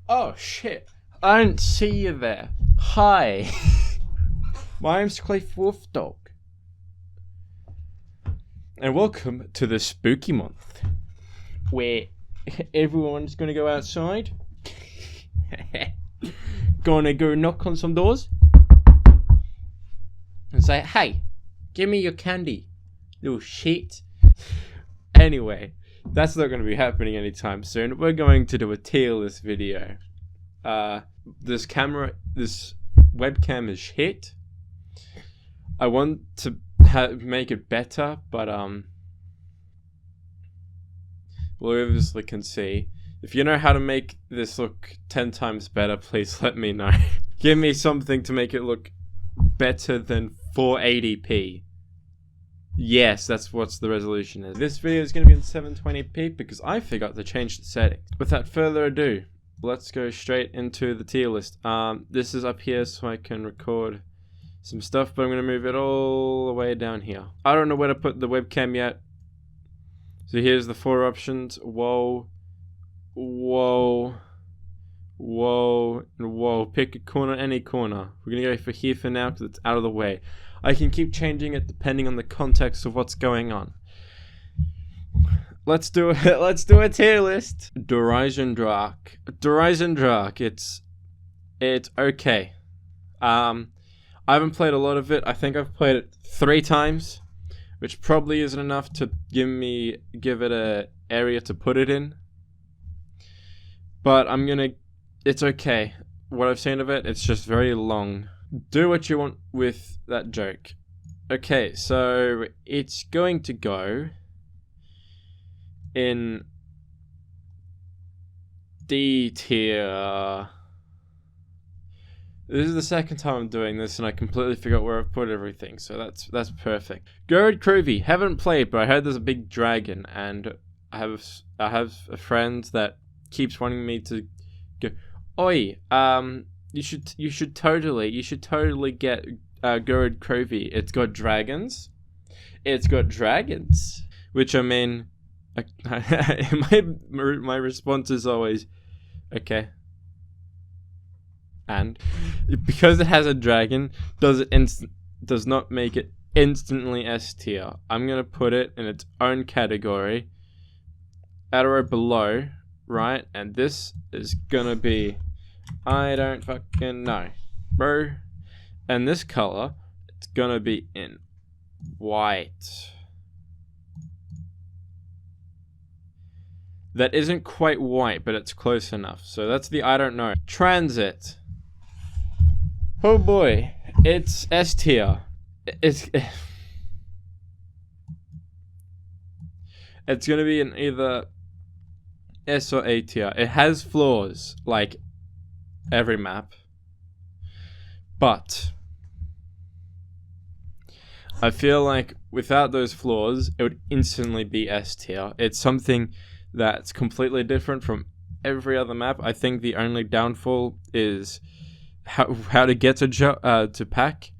Oh shit, I didn't see you there. Hi. My name's Cliff Wolfdog. And welcome to the spooky month, where everyone's gonna go outside. Gonna go knock on some doors. And say, hey, give me your candy, little shit. Anyway, that's not going to be happening anytime soon. We're going to do a tier list video. This webcam is shit. I want to make it better, but we obviously can see. If you know how to make this look 10 times better, please let me know. Give me something to make it look better than 480p. Yes, that's what the resolution is. This video is going to be in 720p because I forgot to change the settings. Without further ado, let's go straight into the tier list. This is up here so I can record some stuff, but I'm going to move it all the way down here. I don't know where to put the webcam yet. So here's the 4 options. Whoa, whoa, whoa, and whoa. Pick a corner, any corner. We're going to go for here for now because it's out of the way. I can keep changing it depending on the context of what's going on. Let's do it. Let's do a tier list. Derision Drak. It's okay. I haven't played a lot of it. I think I've played it 3 times, which probably isn't enough to give it a area to put it in. But it's okay. What I've seen of it, it's just very long. Do what you want with that joke. Okay, so it's going to go in D tier. This is the second time I'm doing this and I completely forgot where I've put everything, so that's perfect. Gerd Kruvy, haven't played, but I heard there's a big dragon, and I have a friend that keeps wanting me to go, oi, you should totally get Gerd Kruvy. It's got dragons. Which, I mean, my response is always, okay. And because it has a dragon, does not make it instantly S tier. I'm gonna put it in its own category, at or below, right? And this is gonna be, I don't fucking know, bro. And this color, it's gonna be in white. That isn't quite white, but it's close enough. So that's the I don't know. Transit. Oh boy, it's S tier. It's gonna be in either S or A tier. It has flaws, like every map, but I feel like without those flaws, it would instantly be S tier. It's something that's completely different from every other map. I think the only downfall is how to get to pack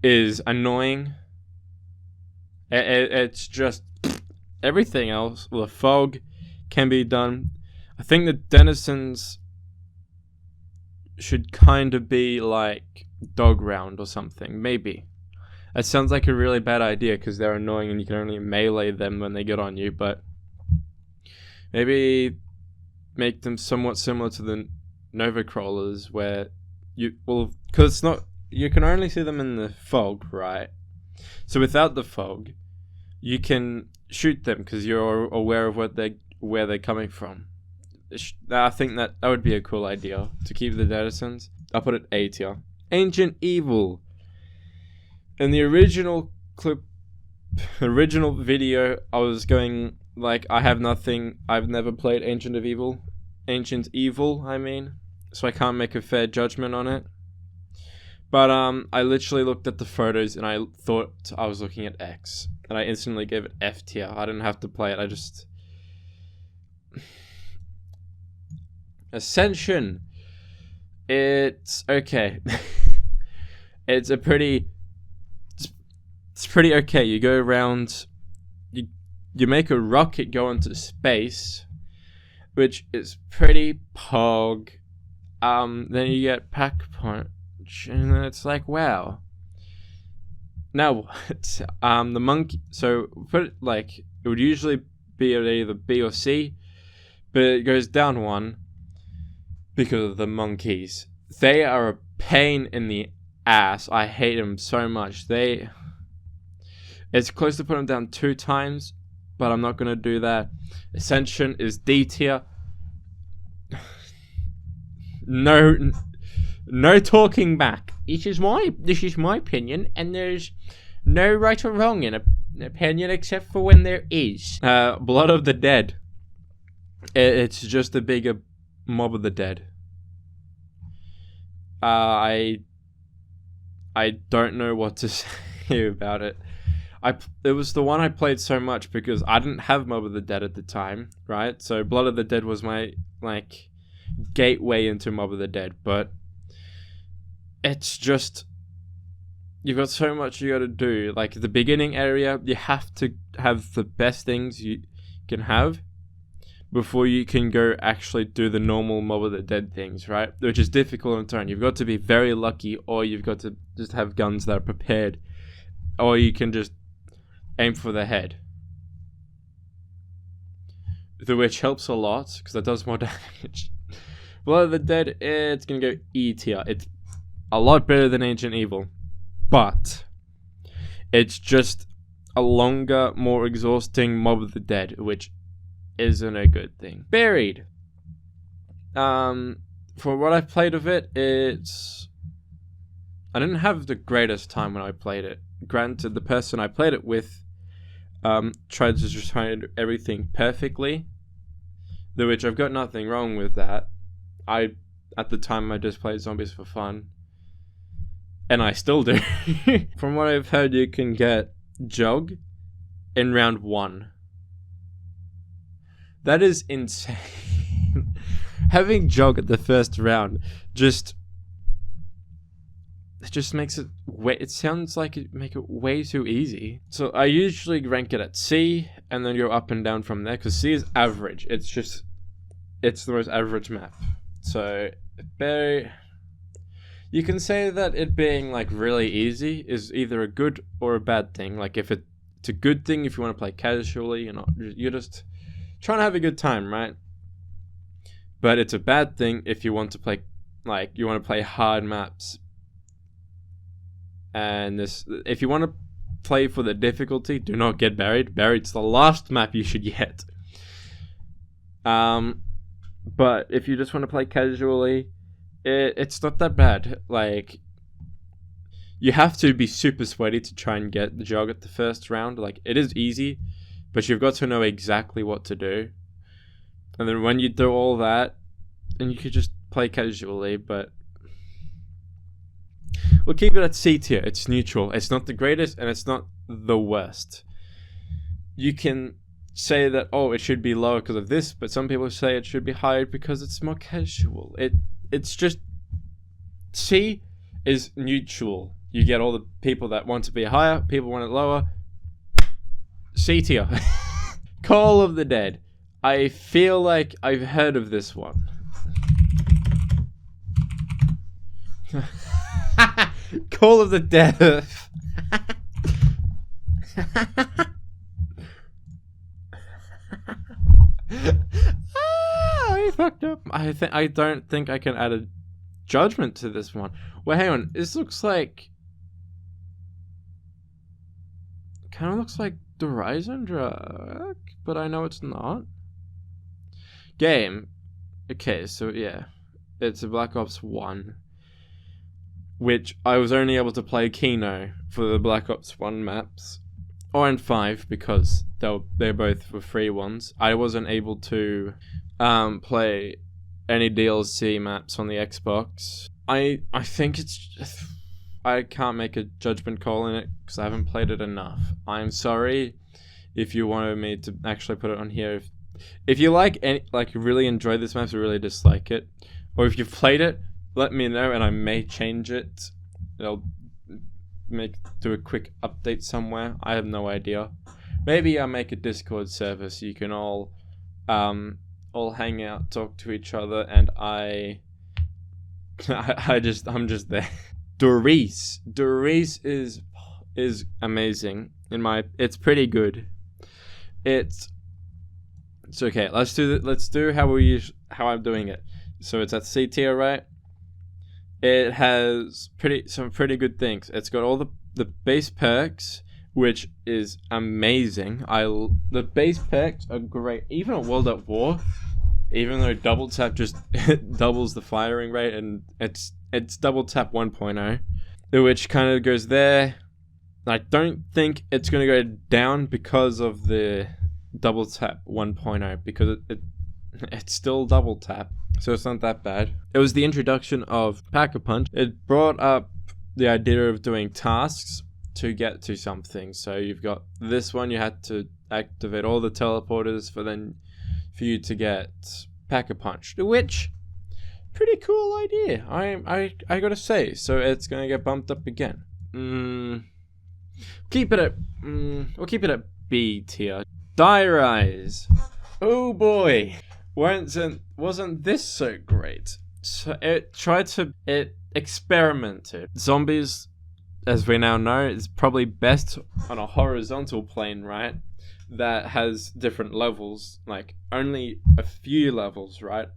is annoying. It's just everything else. The fog can be done. I think the denizens should kind of be like dog round or something, maybe. That sounds like a really bad idea because they're annoying and you can only melee them when they get on you, but maybe make them somewhat similar to the Nova Crawlers, where because you can only see them in the fog, right? So without the fog, you can shoot them because you're aware of where they're coming from. I think that would be a cool idea to keep the denizens. I'll put it A tier. Ancient Evil. In the original video, I was going like, I've never played Ancient Evil, I mean, so I can't make a fair judgment on it. But I literally looked at the photos and I thought I was looking at X, and I instantly gave it F tier. I didn't have to play it. I just Ascension. It's okay. It's pretty okay. You go around, you make a rocket go into space, which is pretty pog. Then you get Pack Punch, and then it's like, wow. Now what? The monkey. So put it like it would usually be at either B or C, but it goes down one because of the monkeys. They are a pain in the ass. I hate them so much. It's close to putting them down 2 times, but I'm not gonna do that. Ascension is D tier. No talking back. This is my opinion, and there's no right or wrong in an opinion except for when there is. Blood of the Dead. It's just a bigger Mob of the Dead. I don't know what to say about it. It was the one I played so much because I didn't have Mob of the Dead at the time, right? So Blood of the Dead was my gateway into Mob of the Dead, but it's just, you've got so much you gotta do. Like the beginning area, you have to have the best things you can have before you can go actually do the normal Mob of the Dead things, right? Which is difficult in turn. You've got to be very lucky, or you've got to just have guns that are prepared, or you can just aim for the head. The which helps a lot, because that does more damage. Blood of the Dead, it's gonna go E tier. It's a lot better than Ancient Evil, but it's just a longer, more exhausting Mob of the Dead, which isn't a good thing. Buried. For what I've played of it, I didn't have the greatest time when I played it. Granted, the person I played it with tried to just try and do everything perfectly, which I've got nothing wrong with that. At the time, I just played zombies for fun, and I still do. From what I've heard, you can get Jug in round 1. That is insane. Having Jug at the first round just makes it it sounds like it make it way too easy. So I usually rank it at C and then go up and down from there, because C is average. It's the most average map. So you can say that it being like really easy is either a good or a bad thing. Like if it's a good thing if you want to play casually, you're just trying to have a good time, right? But it's a bad thing if you want to play hard maps. And if you want to play for the difficulty, do not get Buried. Buried's the last map you should get. But if you just want to play casually, it's not that bad. Like, you have to be super sweaty to try and get the Jug at the first round. Like, it is easy, but you've got to know exactly what to do. And then when you do all that, then you could just play casually, but we'll keep it at C tier. It's neutral. It's not the greatest, and it's not the worst. You can say that, it should be lower because of this, but some people say it should be higher because it's more casual. It's just, C is neutral. You get all the people that want to be higher, people want it lower. C tier. Call of the Dead. I feel like I've heard of this one. Call of the Dead. I fucked up. I don't think I can add a judgment to this one. Well, hang on. This looks like, kind of looks like the Horizon Drug, but I know it's not. Game. Okay, so yeah, it's a Black Ops 1. Which I was only able to play Kino for the Black Ops 1 maps, or in 5 because they both were free ones. I wasn't able to play any DLC maps on the Xbox. I think I can't make a judgment call in it because I haven't played it enough. I'm sorry if you wanted me to actually put it on here. If you really enjoy this map or really dislike it, or if you've played it, let me know and I may change it. I'll do a quick update somewhere. I have no idea. Maybe I'll make a Discord server so you can all all hang out, talk to each other, and I'm just there. Doris is amazing. It's pretty good. It's okay. Let's do how I'm doing it. So it's at C tier, right? It has some pretty good things. It's got all the base perks, which is amazing. The base perks are great. Even at World at War, even though double tap just doubles the firing rate, and it's double tap 1.0, which kind of goes there. I don't think it's going to go down because of the double tap 1.0, because it's still double tap, so it's not that bad. It was the introduction of Pack-a-Punch. It brought up the idea of doing tasks to get to something. So you've got this one, you had to activate all the teleporters for you to get Pack-a-Punch, which pretty cool idea. I gotta say. So it's gonna get bumped up again. We'll keep it at B tier. Die Rise. Oh boy, wasn't this so great? So it experimented. Zombies, as we now know, is probably best on a horizontal plane, right? That has different levels, like only a few levels, right?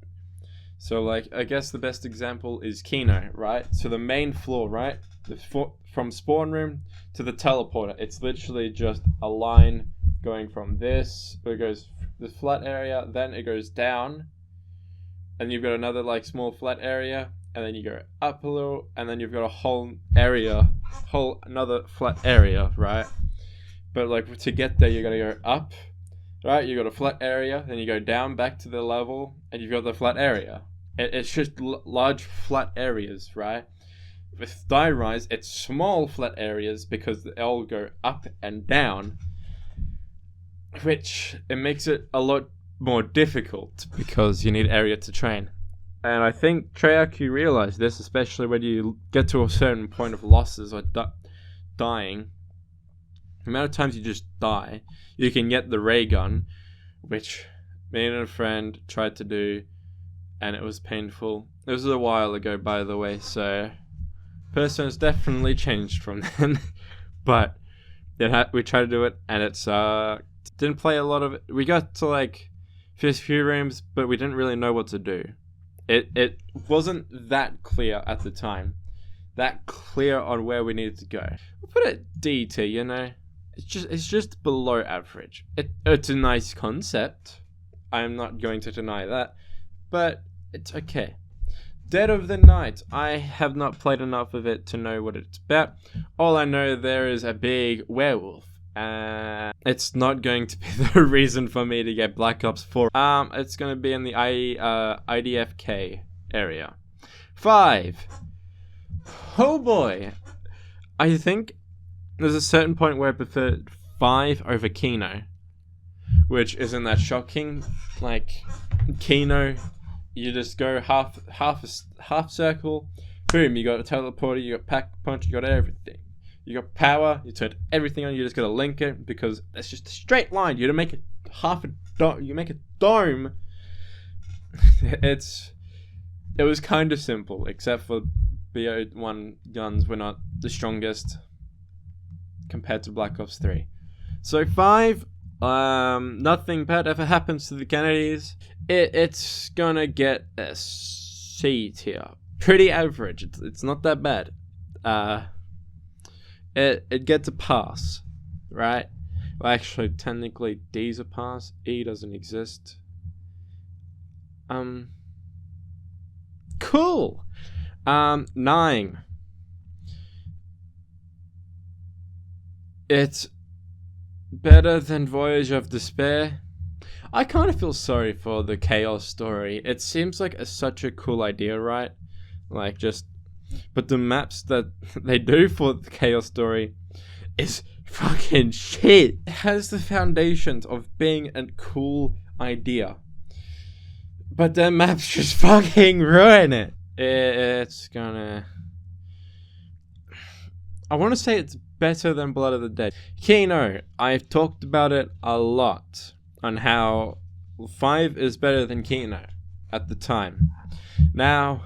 So like, I guess the best example is Kino, right? So the main floor, right? From spawn room to the teleporter, it's literally just a line going from this, it goes the flat area, then it goes down, and you've got another like small flat area, and then you go up a little, and then you've got a whole another flat area, right? But like to get there, you gotta go up, right? You got a flat area, then you go down back to the level, and you've got the flat area. It's just large flat areas, right? With Die Rise, it's small flat areas because they all go up and down, which it makes it a lot more difficult because you need area to train. And I think Treyarch realized this, especially when you get to a certain point of losses or dying. The amount of times you just die, you can get the ray gun, which me and a friend tried to do, and it was painful. It was a while ago, by the way, so person has definitely changed from then. But we tried to do it, and it sucked. Didn't play a lot of it. We got to like first few rooms, but we didn't really know what to do. It wasn't that clear at the time. That clear on where we needed to go. We'll put it D tier, you know. It's just below average. It's a nice concept. I'm not going to deny that. But it's okay. Dead of the Night. I have not played enough of it to know what it's about. All I know, there is a big werewolf. It's not going to be the reason for me to get Black Ops 4. It's going to be in the IDFK area. 5. Oh boy. I think there's a certain point where I prefer 5 over Kino, which isn't that shocking. Like, Kino, you just go half circle, boom, you got a teleporter, you got Pack-a-Punch, you got everything. You got power, you turned everything on, you just gotta link it, because it's just a straight line. You don't make it you make a dome. It was kind of simple, except for BO1 guns were not the strongest compared to Black Ops 3. So 5, nothing bad ever happens to the Kennedys. It's gonna get a C tier. Pretty average, it's not that bad. It gets a pass, right? Well, actually, technically, D's a pass. E doesn't exist. Cool. 9. It's better than Voyage of Despair. I kind of feel sorry for the Chaos story. It seems like such a cool idea, right? Like, but the maps that they do for the Chaos story is fucking shit. It has the foundations of being a cool idea, but their maps just fucking ruin it. It's gonna... I want to say it's better than Blood of the Dead. Kino, I've talked about it a lot on how 5 is better than Kino at the time. Now,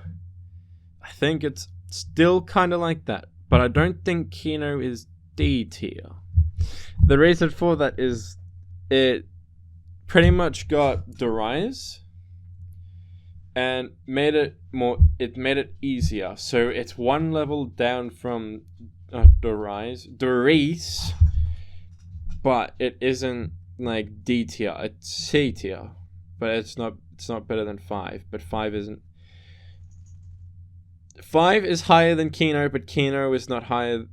I think it's still kind of like that, but I don't think Kino is D tier. The reason for that is it pretty much got the rise and made it easier. So it's one level down from the rise, but it isn't like D tier. It's C tier, but it's not better than 5. But 5 isn't. 5 is higher than Kino, but Kino is not higher.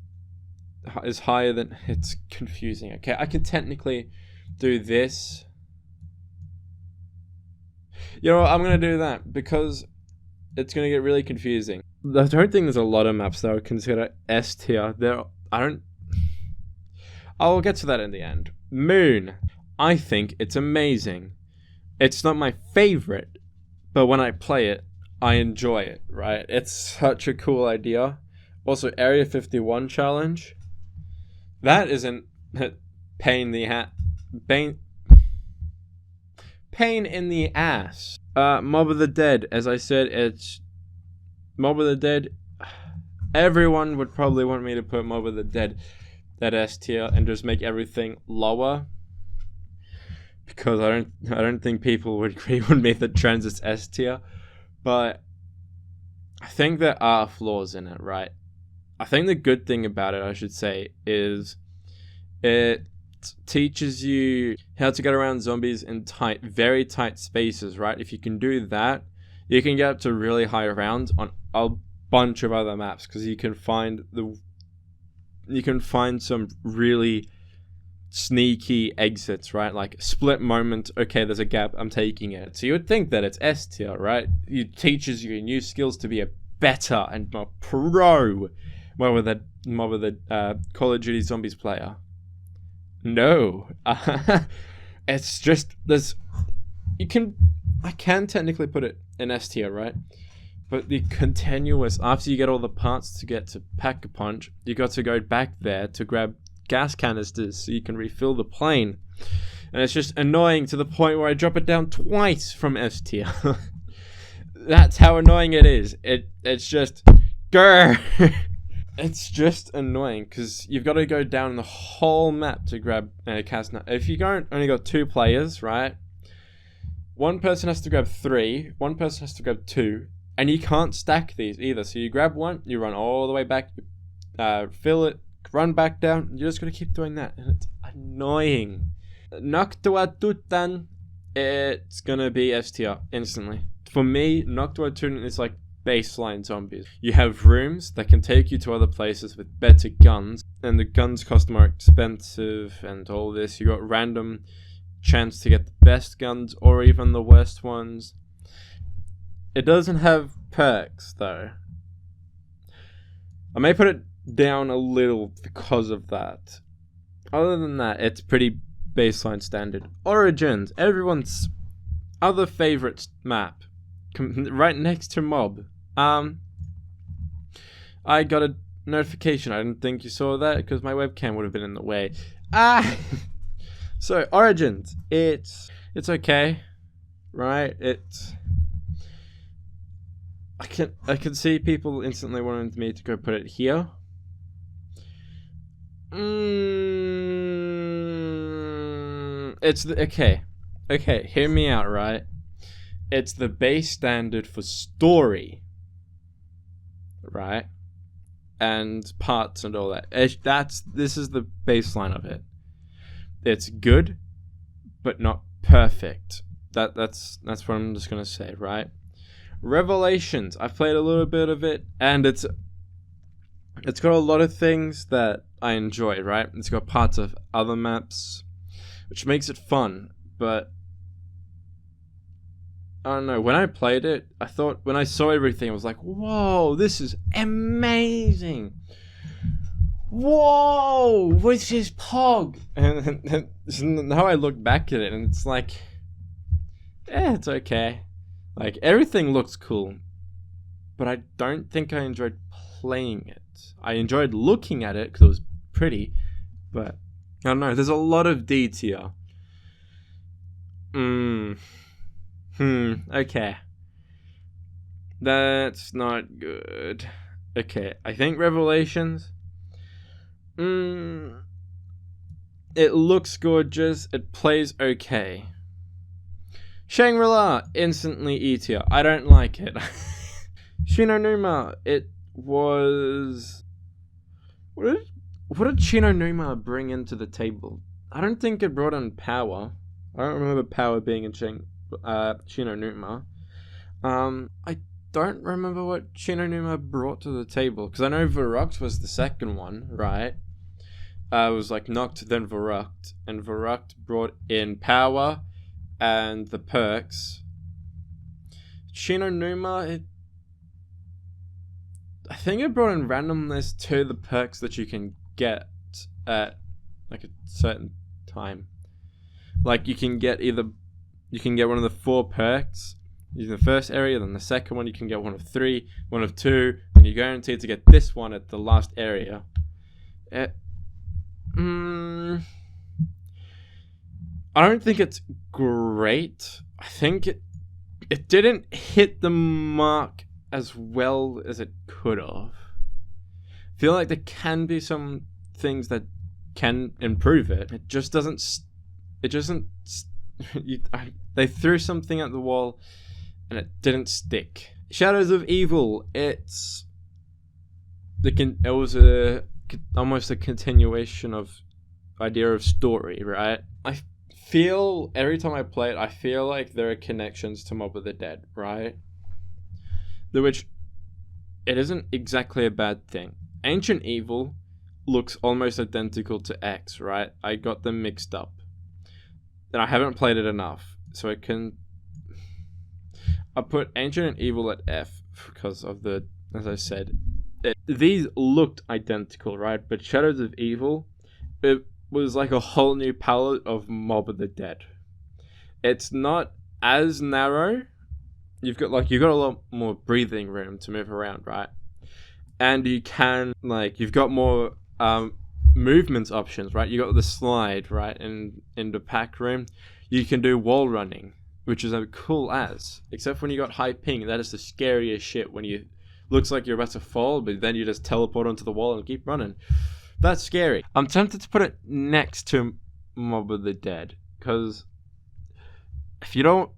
Is higher than. It's confusing. Okay, I can technically do this. You know what, I'm gonna do that because it's gonna get really confusing. I don't think there's a lot of maps that I would consider S tier. I'll get to that in the end. Moon. I think it's amazing. It's not my favorite, but when I play it, I enjoy it, right? It's such a cool idea. Also, Area 51 challenge. That isn't pain in the ass. Mob of the Dead. As I said, it's Mob of the Dead. Everyone would probably want me to put Mob of the Dead at S tier and just make everything lower, because I don't think people would agree with me that Trends is S tier. But I think there are flaws in it, right? I think the good thing about it, I should say, is it teaches you how to get around zombies in very tight spaces, right? If you can do that, you can get up to really high rounds on a bunch of other maps, because you can find some really sneaky exits, right? Like split moment, okay, there's a gap, I'm taking it. So you would think that it's S tier, right? It teaches you new skills to be a better and more pro Call of Duty Zombies player. No. It's just, I can technically put it in S tier, right? But the continuous, after you get all the parts to get to Pack-a-Punch, you got to go back there to grab gas canisters so you can refill the plane. And it's just annoying to the point where I drop it down twice from S tier. That's how annoying it is. It's just, grr. It's just annoying because you've got to go down the whole map to grab a canister. If you only got 2 players, right? One person has to grab 3, one person has to grab 2, and you can't stack these either. So you grab one, you run all the way back, fill it, run back down. You just got to keep doing that, and it's annoying. Noctua Tutan, it's gonna be S tier instantly. For me, Noctua Tutan is like baseline zombies. You have rooms that can take you to other places with better guns, and the guns cost more expensive and all this. You got random chance to get the best guns or even the worst ones. It doesn't have perks though. I may put it down a little because of that. Other than that, it's pretty baseline standard. Origins, everyone's other favorite map, right next to Mob. I got a notification. I didn't think you saw that because my webcam would have been in the way. So Origins, it's okay, right? I can see people instantly wanting me to go put it here. Okay, hear me out, right? It's the base standard for story, right? And parts and all that. This is the baseline of it. It's good, but not perfect. That's what I'm just gonna say, right? Revelations, I've played a little bit of it, and it's got a lot of things that I enjoy, right? It's got parts of other maps, which makes it fun, but I don't know, when I played it, I thought, when I saw everything, I was like, whoa, this is amazing. Whoa, which is Pog? And now I look back at it, and it's like, it's okay. Like, everything looks cool, but I don't think I enjoyed playing it. I enjoyed looking at it because it was pretty, but I don't know, there's a lot of D tier. Okay. That's not good. Okay, I think Revelations. It looks gorgeous. It plays okay. Shangri-La, instantly E tier. I don't like it. Shinonuma, it was... What did Shinonuma bring into the table? I don't think it brought in power. I don't remember power being in Shinonuma. I don't remember what Shinonuma brought to the table, because I know Verruct was the second one, right? It was like Noct, then Verruct, and Verruct brought in power and the perks. Shinonuma, I think it brought in randomness to the perks that you can get at like a certain time. Like you can get one of the 4 perks in the first area, then the second one you can get one of 3, one of 2, and you're guaranteed to get this one at the last area. I don't think it's great. I think it didn't hit the mark as well as it could have. I feel like there can be some things that can improve it. It just doesn't. They threw something at the wall, and it didn't stick. Shadows of Evil. It was almost a continuation of idea of story, right? I feel every time I play it, I feel like there are connections to Mob of the Dead, right? Which it isn't exactly a bad thing. Ancient Evil looks almost identical to X, right? I got them mixed up. And I haven't played it enough, so I put Ancient Evil at F because of as I said, these looked identical, right? But Shadows of Evil, it was like a whole new palette of Mob of the Dead. It's not as narrow. You've got a lot more breathing room to move around, right? And you can you've got more movement options, right? You got the slide, right? In the pack room, you can do wall running, which is a cool as. Except when you got high ping, that is the scariest shit. When you looks like you're about to fall, but then you just teleport onto the wall and keep running. That's scary. I'm tempted to put it next to Mob of the Dead, because if you don't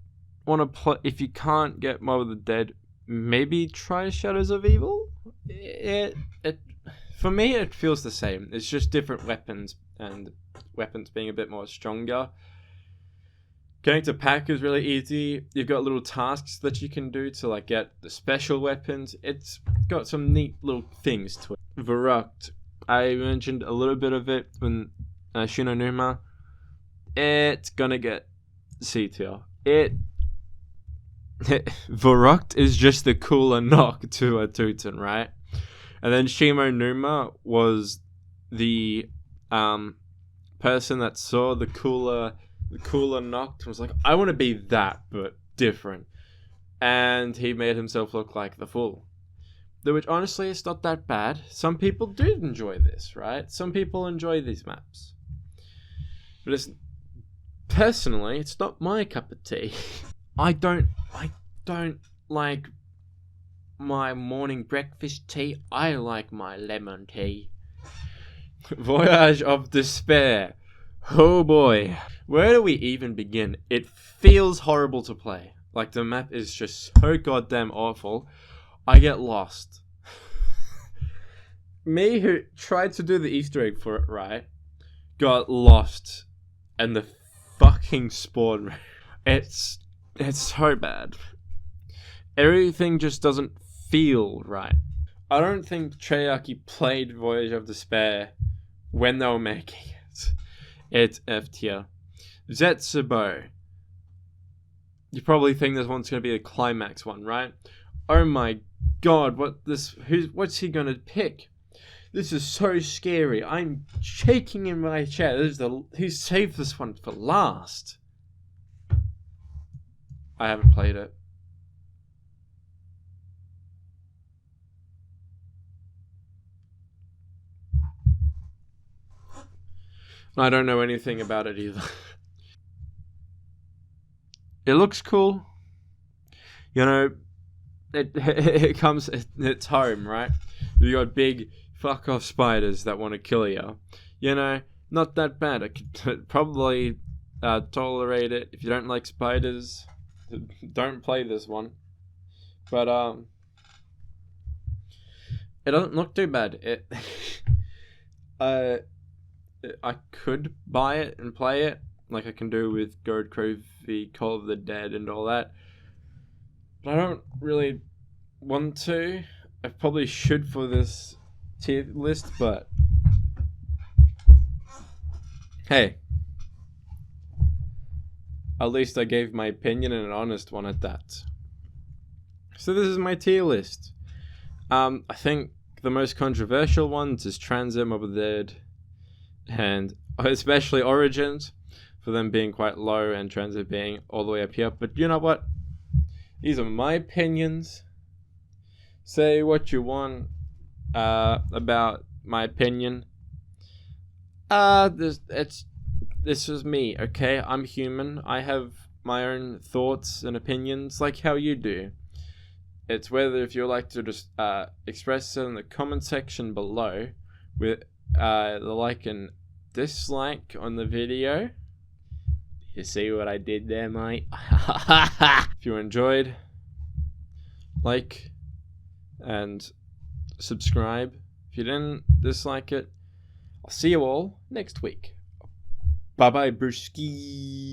want to play, if you can't get Mob of the Dead, maybe try Shadows of Evil. For me, it feels the same. It's just different weapons, and weapons being a bit more stronger. Going to pack is really easy. You've got little tasks that you can do to get the special weapons. It's got some neat little things to it. Verruct, I mentioned a little bit of it when Shinonuma. It's gonna get C tier. Verruct is just the cooler knock to a Teuton, right? And then Shimonuma was the person that saw the cooler knocked and was like, I want to be that, but different. And he made himself look like the fool. Which, honestly, it's not that bad. Some people do enjoy this, right? Some people enjoy these maps. But personally, it's not my cup of tea. I don't like my morning breakfast tea. I like my lemon tea. Voyage of Despair. Oh boy. Where do we even begin? It feels horrible to play. The map is just so goddamn awful. I get lost. Me, who tried to do the Easter egg for it right, got lost in the fucking spawn room. It's so bad. Everything just doesn't feel right. I don't think Treyarch played Voyage of Despair when they were making it. It's F tier. Zetsubo. You probably think this one's going to be the climax one, right? Oh my god, what's he going to pick? This is so scary. I'm shaking in my chair. Who saved this one for last? I haven't played it. I don't know anything about it either. it looks cool. You know, it comes, it's home, right? You got big fuck off spiders that want to kill you. You know, not that bad. I could probably tolerate it. If you don't like spiders, don't play this one. But it doesn't look too bad. It I could buy it and play it, like I can do with Goat Covey, Call of the Dead, and all that. But I don't really want to. I probably should for this tier list, but hey, at least I gave my opinion and an honest one at that. So this is my tier list. I think the most controversial ones is Transit, Mob of the Dead, and especially Origins, for them being quite low and Transit being all the way up here. But you know what? These are my opinions. Say what you want about my opinion. This is me, okay? I'm human. I have my own thoughts and opinions, like how you do. It's whether if you like to just express it in the comment section below with the like and dislike on the video. You see what I did there, mate? If you enjoyed, like and subscribe. If you didn't dislike it, I'll see you all next week. Bye bye, brewski.